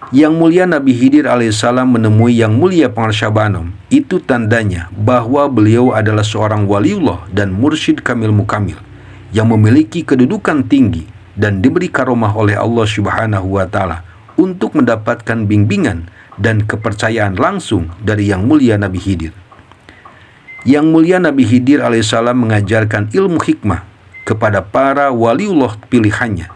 Yang mulia Nabi Khidir alaihissalam menemui Yang mulia Pangarsyah. Itu tandanya bahwa beliau adalah seorang waliullah dan mursyid kamil mukamil yang memiliki kedudukan tinggi dan diberi karomah oleh Allah Subhanahu wa Ta'ala untuk mendapatkan bimbingan dan kepercayaan langsung dari Yang mulia Nabi Khidir. Yang mulia Nabi Khidir alaihissalam mengajarkan ilmu hikmah kepada para waliullah pilihannya,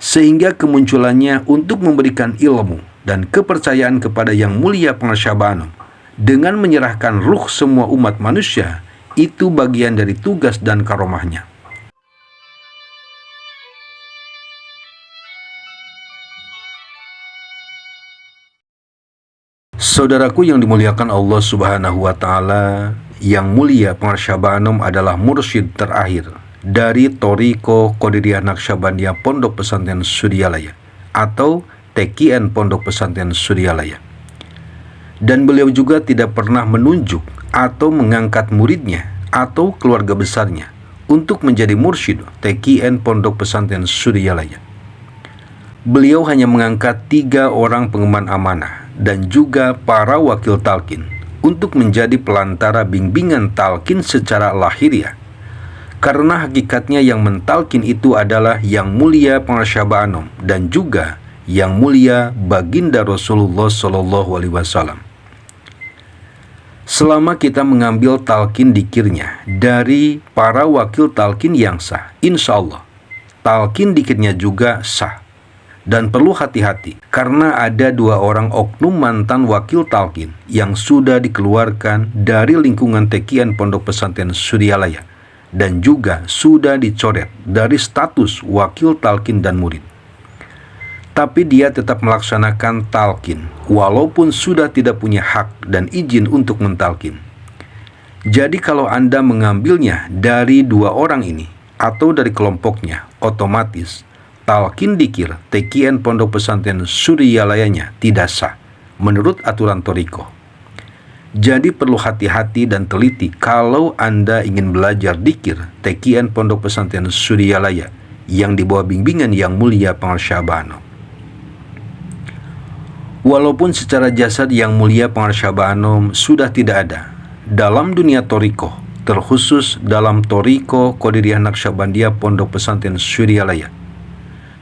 sehingga kemunculannya untuk memberikan ilmu dan kepercayaan kepada Yang mulia Pangarsyah dengan menyerahkan ruh semua umat manusia, itu bagian dari tugas dan karomahnya. Saudaraku yang dimuliakan Allah Subhanahu wa Ta'ala, Yang mulia Pangarsyah adalah mursyid terakhir dari Thariqah Qadiriyah Naqsyabandiyah Pondok Pesantren Suryalaya atau TKN Pondok Pesantren Suryalaya. Dan beliau juga tidak pernah menunjuk atau mengangkat muridnya atau keluarga besarnya untuk menjadi mursyid TKN Pondok Pesantren Suryalaya. Beliau hanya mengangkat 3 orang pengemban amanah dan juga para wakil talqin untuk menjadi pelantara bimbingan talqin secara lahiriah. Karena hakikatnya yang mentalkin itu adalah Yang mulia Pangarsyah dan juga Yang mulia Baginda Rasulullah SAW. Selama kita mengambil talqin dikirnya dari para wakil talqin yang sah, insya Allah talqin dikirnya juga sah. Dan perlu hati-hati karena ada 2 orang oknum mantan wakil talqin yang sudah dikeluarkan dari lingkungan TKN Pondok Pesantren Suryalaya dan juga sudah dicoret dari status wakil talqin dan murid. Tapi dia tetap melaksanakan talqin walaupun sudah tidak punya hak dan izin untuk mentalqin. Jadi kalau Anda mengambilnya dari 2 orang ini atau dari kelompoknya, otomatis talqin dikir TKN Pondok Pesantren Suryalayanya tidak sah menurut aturan Thariqah. Jadi perlu hati-hati dan teliti kalau Anda ingin belajar dikir TKN Pondok Pesantren Suryalaya yang di bawah bimbingan Yang mulia Pangarsyah. Walaupun secara jasad Yang mulia Pangarsyah sudah tidak ada dalam dunia Thariqah, terkhusus dalam Thariqah Qadiriyah Naqsyabandiyah Pondok Pesantren Suryalaya,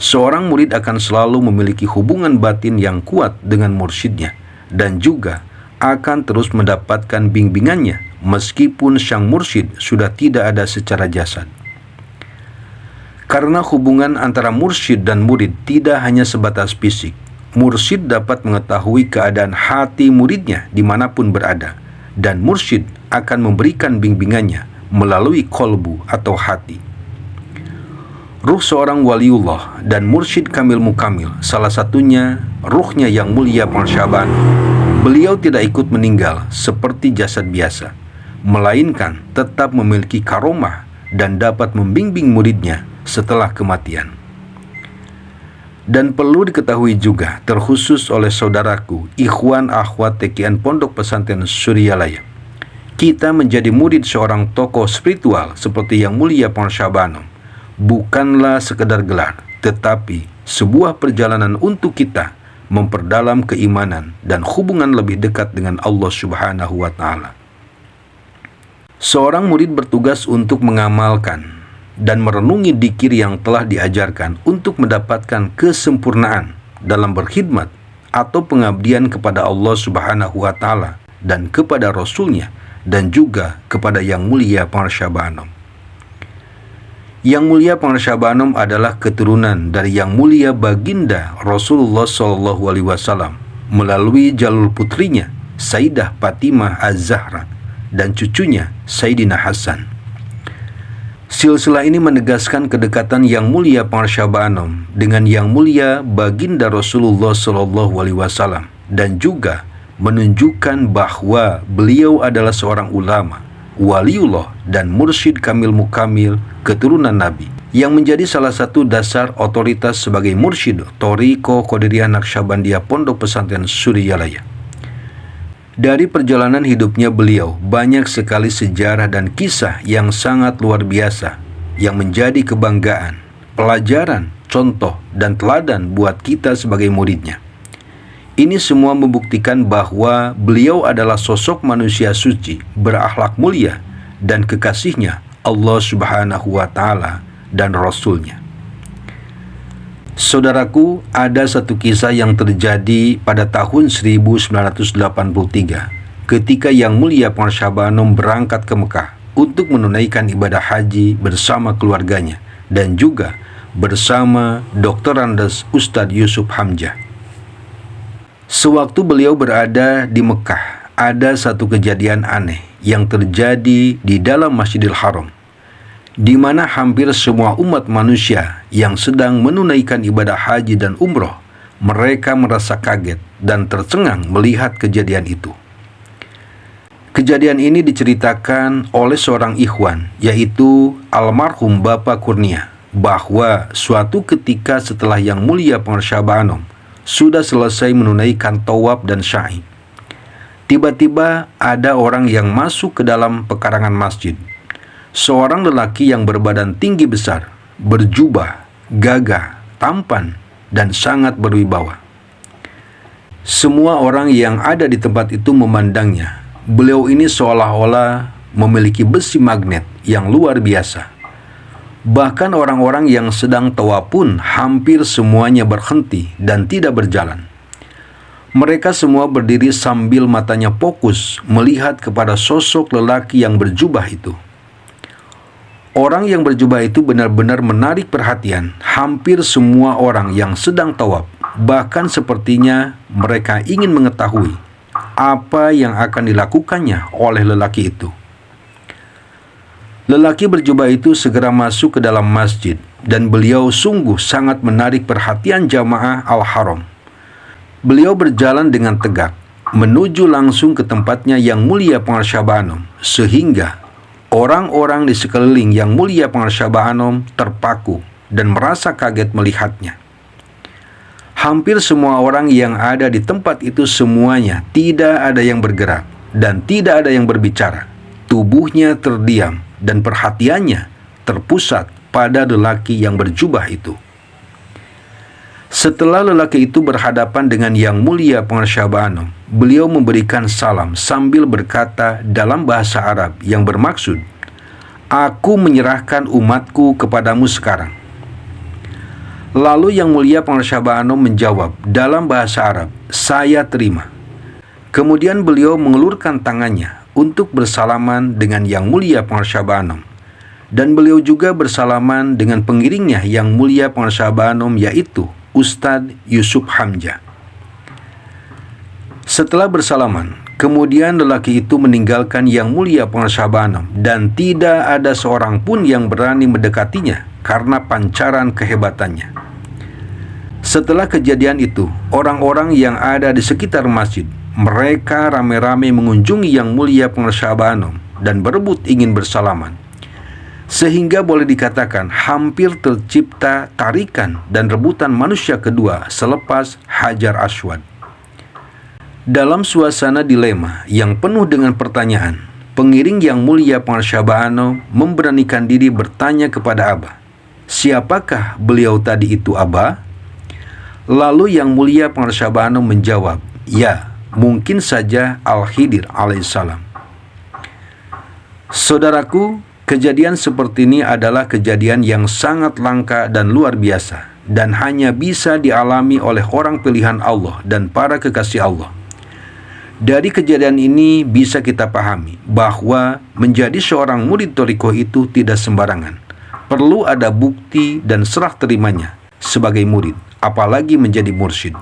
seorang murid akan selalu memiliki hubungan batin yang kuat dengan mursyidnya dan juga akan terus mendapatkan bimbingannya meskipun sang mursyid sudah tidak ada secara jasad. Karena hubungan antara mursyid dan murid tidak hanya sebatas fisik, mursyid dapat mengetahui keadaan hati muridnya dimanapun berada, dan mursyid akan memberikan bimbingannya melalui kolbu atau hati. Ruh seorang waliullah dan mursyid kamil mukamil, salah satunya ruhnya Yang mulia Pangarsyah. Beliau tidak ikut meninggal seperti jasad biasa, melainkan tetap memiliki karomah dan dapat membimbing muridnya setelah kematian. Dan perlu diketahui juga, terkhusus oleh saudaraku, ikhwan akhwat TKN Pondok Pesantren Suryalaya, kita menjadi murid seorang tokoh spiritual seperti Yang mulia Pangarsyah bukanlah sekedar gelar, tetapi sebuah perjalanan untuk kita memperdalam keimanan dan hubungan lebih dekat dengan Allah Subhanahu wa Ta'ala. Seorang murid bertugas untuk mengamalkan dan merenungi dzikir yang telah diajarkan untuk mendapatkan kesempurnaan dalam berkhidmat atau pengabdian kepada Allah Subhanahu wa Ta'ala dan kepada Rasul-Nya dan juga kepada Yang mulia Pangarsyah. Yang mulia Pangarsyah adalah keturunan dari Yang mulia Baginda Rasulullah SAW melalui jalur putrinya Sayyidah Fatimah Az-Zahra dan cucunya Sayyidina Hasan. Silsilah ini menegaskan kedekatan Yang mulia Pangarsyah dengan Yang mulia Baginda Rasulullah SAW dan juga menunjukkan bahwa beliau adalah seorang ulama, waliullah dan mursyid kamil mukamil keturunan Nabi yang menjadi salah satu dasar otoritas sebagai mursyid Thariqah Qadiriyah Naqsyabandiyah Pondok Pesantren Suryalaya. Dari perjalanan hidupnya beliau banyak sekali sejarah dan kisah yang sangat luar biasa yang menjadi kebanggaan, pelajaran, contoh dan teladan buat kita sebagai muridnya. Ini semua membuktikan bahwa beliau adalah sosok manusia suci, berakhlak mulia, dan kekasihnya Allah Subhanahu wa Ta'ala dan Rasul-Nya. Saudaraku, ada satu kisah yang terjadi pada tahun 1983 ketika Yang Mulia Pengarsyah Anom berangkat ke Mekah untuk menunaikan ibadah haji bersama keluarganya dan juga bersama Dr. Andes Ustadz Yusuf Hamzah. Sewaktu beliau berada di Mekah, ada satu kejadian aneh yang terjadi di dalam Masjidil Haram, di mana hampir semua umat manusia yang sedang menunaikan ibadah haji dan umroh, mereka merasa kaget dan tercengang melihat kejadian itu. Kejadian ini diceritakan oleh seorang ikhwan, yaitu almarhum Bapak Kurnia, bahwa suatu ketika setelah Yang Mulia Pengarsyah Anom sudah selesai menunaikan tawaf dan sa'i, tiba-tiba ada orang yang masuk ke dalam pekarangan masjid. Seorang lelaki yang berbadan tinggi besar, berjubah, gagah, tampan, dan sangat berwibawa. Semua orang yang ada di tempat itu memandangnya. Beliau ini seolah-olah memiliki besi magnet yang luar biasa. Bahkan orang-orang yang sedang tawaf pun hampir semuanya berhenti dan tidak berjalan. Mereka semua berdiri sambil matanya fokus melihat kepada sosok lelaki yang berjubah itu. Orang yang berjubah itu benar-benar menarik perhatian hampir semua orang yang sedang tawaf. Bahkan sepertinya mereka ingin mengetahui apa yang akan dilakukannya oleh lelaki itu. Lelaki berjubah itu segera masuk ke dalam masjid dan beliau sungguh sangat menarik perhatian jamaah Al-Haram. Beliau berjalan dengan tegak menuju langsung ke tempatnya Yang Mulia Pengarsyah Anom, sehingga orang-orang di sekeliling Yang Mulia Pengarsyah Anom terpaku dan merasa kaget melihatnya. Hampir semua orang yang ada di tempat itu semuanya tidak ada yang bergerak dan tidak ada yang berbicara. Tubuhnya terdiam dan perhatiannya terpusat pada lelaki yang berjubah itu. Setelah lelaki itu berhadapan dengan Yang Mulia Pengarsyah Anom, beliau memberikan salam sambil berkata dalam bahasa Arab yang bermaksud, "Aku menyerahkan umatku kepadamu sekarang." Lalu Yang Mulia Pengarsyah Anom menjawab dalam bahasa Arab, "Saya terima." Kemudian beliau mengulurkan tangannya untuk bersalaman dengan Yang Mulia Pengarsyah Anom, dan beliau juga bersalaman dengan pengiringnya Yang Mulia Pengarsyah Anom, yaitu Ustadz Yusuf Hamzah. Setelah bersalaman, kemudian lelaki itu meninggalkan Yang Mulia Pengarsyah Anom dan tidak ada seorang pun yang berani mendekatinya karena pancaran kehebatannya. Setelah kejadian itu, orang-orang yang ada di sekitar masjid, mereka rame-rame mengunjungi Yang Mulia Pengarsyah Anom dan berebut ingin bersalaman. Sehingga boleh dikatakan hampir tercipta tarikan dan rebutan manusia kedua selepas Hajar Aswad. Dalam suasana dilema yang penuh dengan pertanyaan, pengiring Yang Mulia Pengarsyah Anom memberanikan diri bertanya kepada Abah, "Siapakah beliau tadi itu, Abah?" Lalu Yang Mulia Pengarsyah Anom menjawab, "Ya, mungkin saja Al-Khidir alaihissalam." Saudaraku, kejadian seperti ini adalah kejadian yang sangat langka dan luar biasa, dan hanya bisa dialami oleh orang pilihan Allah dan para kekasih Allah. Dari kejadian ini bisa kita pahami bahwa menjadi seorang murid thariqah itu tidak sembarangan. Perlu ada bukti dan serah terimanya sebagai murid, apalagi menjadi mursyid.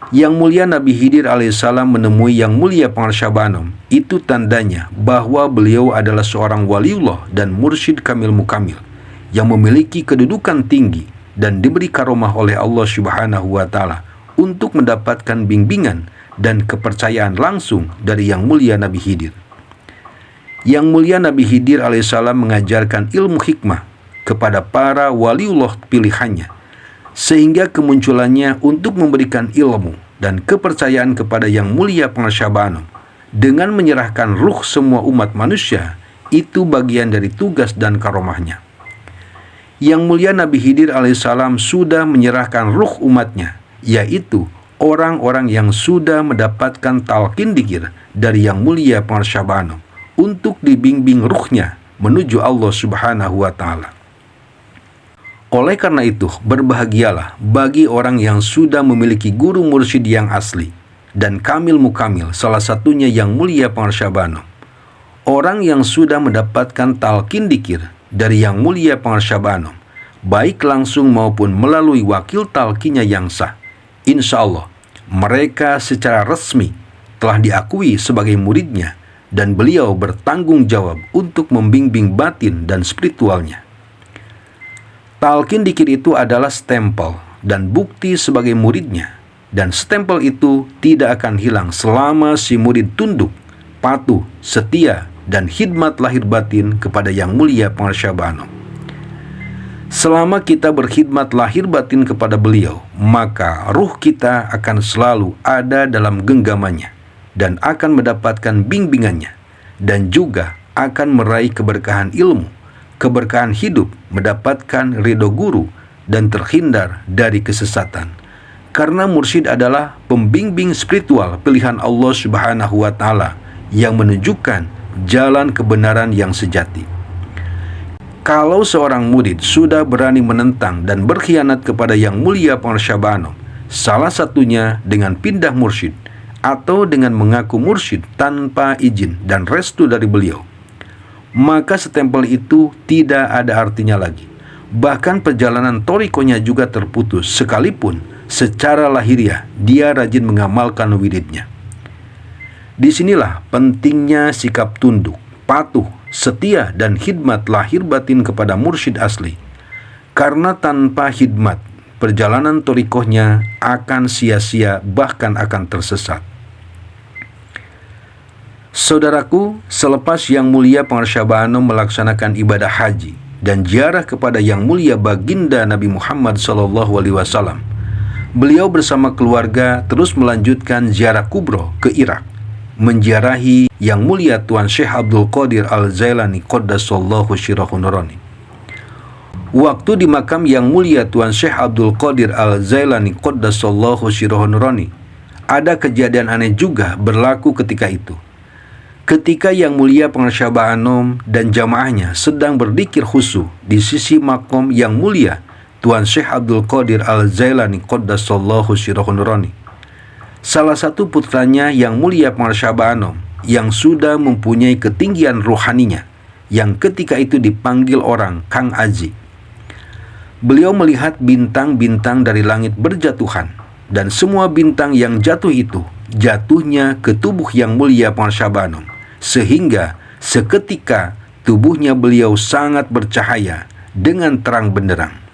Yang Mulia Nabi Khidir alaihissalam menemui Yang Mulia Pengarsyah Anom, itu tandanya bahwa beliau adalah seorang waliullah dan mursyid kamil mukamil yang memiliki kedudukan tinggi dan diberi karomah oleh Allah Subhanahu wa Ta'ala untuk mendapatkan bimbingan dan kepercayaan langsung dari Yang Mulia Nabi Khidir. Yang Mulia Nabi Khidir alaihissalam mengajarkan ilmu hikmah kepada para waliullah pilihannya, sehingga kemunculannya untuk memberikan ilmu dan kepercayaan kepada Yang Mulia Pengarsyah Anom dengan menyerahkan ruh semua umat manusia, itu bagian dari tugas dan karomahnya. Yang Mulia Nabi Khidir alaihissalam sudah menyerahkan ruh umatnya, yaitu orang-orang yang sudah mendapatkan talqin dzikir dari Yang Mulia Pangsyabano untuk dibimbing ruhnya menuju Allah Subhanahu wa Ta'ala. Oleh karena itu, berbahagialah bagi orang yang sudah memiliki guru mursyid yang asli dan kamil mukamil, salah satunya Yang Mulia Pangsyabano. Orang yang sudah mendapatkan talqin dzikir dari Yang Mulia Pangsyabano, baik langsung maupun melalui wakil talqinnya yang sah, insya Allah mereka secara resmi telah diakui sebagai muridnya dan beliau bertanggung jawab untuk membimbing batin dan spiritualnya. Talqin dzikir itu adalah stempel dan bukti sebagai muridnya, dan stempel itu tidak akan hilang selama si murid tunduk, patuh, setia, dan khidmat lahir batin kepada Yang Mulia Pangsyabano. Selama kita berkhidmat lahir batin kepada beliau, maka ruh kita akan selalu ada dalam genggamannya dan akan mendapatkan bimbingannya, dan juga akan meraih keberkahan ilmu, keberkahan hidup, mendapatkan ridho guru, dan terhindar dari kesesatan. Karena mursyid adalah pembimbing spiritual pilihan Allah Subhanahu wa Ta'ala yang menunjukkan jalan kebenaran yang sejati. Kalau seorang murid sudah berani menentang dan berkhianat kepada Yang Mulia Pangsyabano, salah satunya dengan pindah mursyid atau dengan mengaku mursyid tanpa izin dan restu dari beliau, maka stempel itu tidak ada artinya lagi. Bahkan perjalanan torikonya juga terputus, sekalipun secara lahiriah dia rajin mengamalkan wiridnya. Disinilah pentingnya sikap tunduk, patuh, setia, dan khidmat lahir batin kepada mursyid asli. Karena tanpa khidmat, perjalanan torikohnya akan sia-sia, bahkan akan tersesat. Saudaraku, selepas Yang Mulia Pangsyabano melaksanakan ibadah haji dan ziarah kepada Yang Mulia Baginda Nabi Muhammad SAW, beliau bersama keluarga terus melanjutkan ziarah kubro ke Irak, menziarahi Yang Mulia Tuan Syekh Abdul Qadir Al-Jailani Qaddasallahu Syirahun Nurani. Waktu di makam Yang Mulia Tuan Syekh Abdul Qadir Al-Jailani Qaddasallahu Syirahun Nurani, ada kejadian aneh juga berlaku ketika itu. Ketika Yang Mulia Pangsyabano dan jamaahnya sedang berzikir khusyuk di sisi makom Yang Mulia Tuan Syekh Abdul Qadir Al-Jailani Qaddasallahu Syirahun Nurani, salah satu putranya Yang Mulia Pangsyabano yang sudah mempunyai ketinggian rohaninya, yang ketika itu dipanggil orang Kang Aji. Beliau melihat bintang-bintang dari langit berjatuhan, dan semua bintang yang jatuh itu jatuhnya ke tubuh Yang Mulia Pangsyabano, sehingga seketika tubuhnya beliau sangat bercahaya dengan terang benderang.